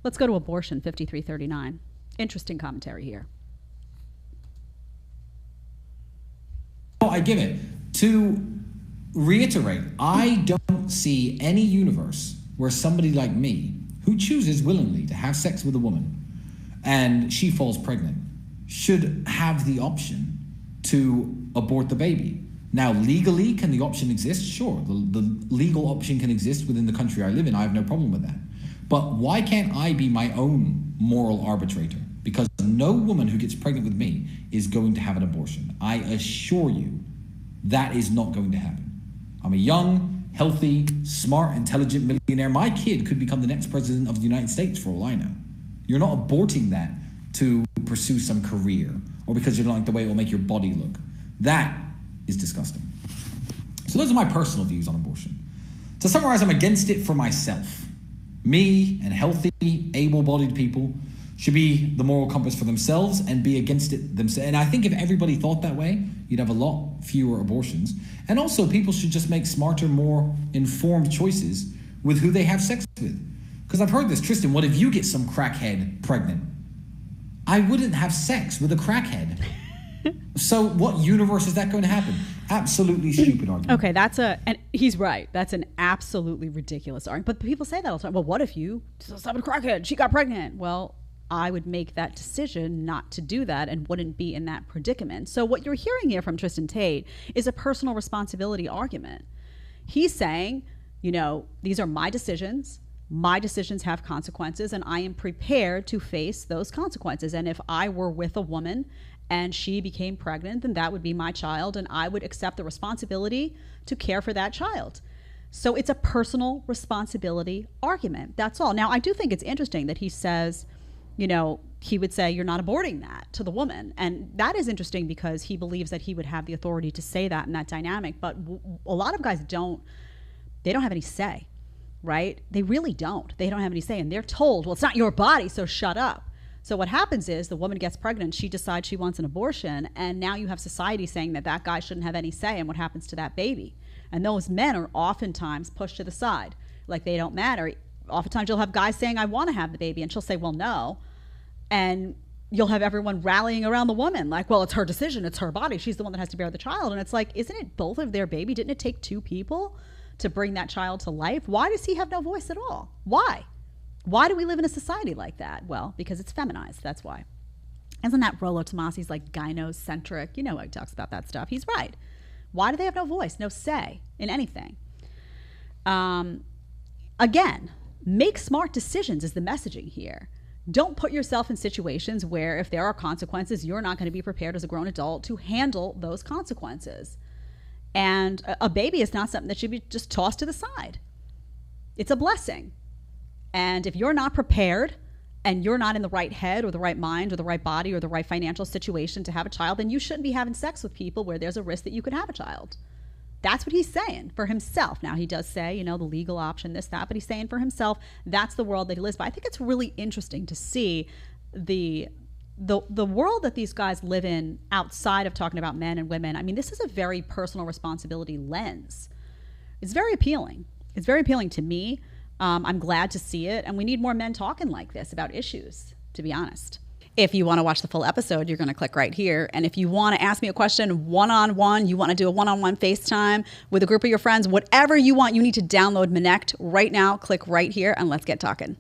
Let's go to abortion, 5339. Interesting commentary here. Oh, I give it. To reiterate, I don't see any universe where somebody like me, who chooses willingly to have sex with a woman and she falls pregnant, should have the option to abort the baby. Now, legally, can the option exist? Sure, the legal option can exist within the country I live in. I have no problem with that. But why can't I be my own moral arbitrator? Because no woman who gets pregnant with me is going to have an abortion. I assure you that is not going to happen. I'm a young, healthy, smart, intelligent millionaire. My kid could become the next president of the United States for all I know. You're not aborting that to pursue some career or because you don't like the way it will make your body look. That is disgusting. So those are my personal views on abortion. To summarize, I'm against it for myself. Me and healthy, able-bodied people should be the moral compass for themselves and be against it themselves. And I think if everybody thought that way, you'd have a lot fewer abortions. And also, people should just make smarter, more informed choices with who they have sex with. Because I've heard this, Tristan, what if you get some crackhead pregnant? I wouldn't have sex with a crackhead. So what universe is that going to happen? Absolutely stupid argument. Okay, and he's right. That's an absolutely ridiculous argument. But people say that all the time. Well, what if you stop a crackhead? She got pregnant. Well, I would make that decision not to do that and wouldn't be in that predicament. So what you're hearing here from Tristan Tate is a personal responsibility argument. He's saying, these are my decisions. My decisions have consequences, and I am prepared to face those consequences. And if I were with a woman and she became pregnant, then that would be my child, and I would accept the responsibility to care for that child. So it's a personal responsibility argument. That's all. Now, I do think it's interesting that he says, he would say, you're not aborting that to the woman. And that is interesting because he believes that he would have the authority to say that in that dynamic. But a lot of guys don't have any say, right? They really don't. They don't have any say. And they're told, well, it's not your body, so shut up. So what happens is the woman gets pregnant, she decides she wants an abortion, and now you have society saying that guy shouldn't have any say in what happens to that baby. And those men are oftentimes pushed to the side, like they don't matter. Oftentimes you'll have guys saying, I want to have the baby, and she'll say, well, no. And you'll have everyone rallying around the woman, like, well, it's her decision, it's her body, she's the one that has to bear the child. And it's like, isn't it both of their baby? Didn't it take two people to bring that child to life? Why does he have no voice at all? Why? Why do we live in a society like that? Well, because it's feminized, that's why. Isn't that Rollo Tomasi's like gynocentric? He talks about that stuff. He's right. Why do they have no voice, no say in anything? Again, make smart decisions is the messaging here. Don't put yourself in situations where if there are consequences, you're not going to be prepared as a grown adult to handle those consequences. And a baby is not something that should be just tossed to the side. It's a blessing. And if you're not prepared and you're not in the right head or the right mind or the right body or the right financial situation to have a child, then you shouldn't be having sex with people where there's a risk that you could have a child. That's what he's saying for himself. Now, he does say, the legal option, this, that, but he's saying for himself, that's the world that he lives by. I think it's really interesting to see the world that these guys live in outside of talking about men and women. I mean, this is a very personal responsibility lens. It's very appealing. It's very appealing to me. I'm glad to see it. And we need more men talking like this about issues, to be honest. If you want to watch the full episode, you're going to click right here. And if you want to ask me a question one-on-one, you want to do a one-on-one FaceTime with a group of your friends, whatever you want, you need to download Connect right now. Click right here and let's get talking.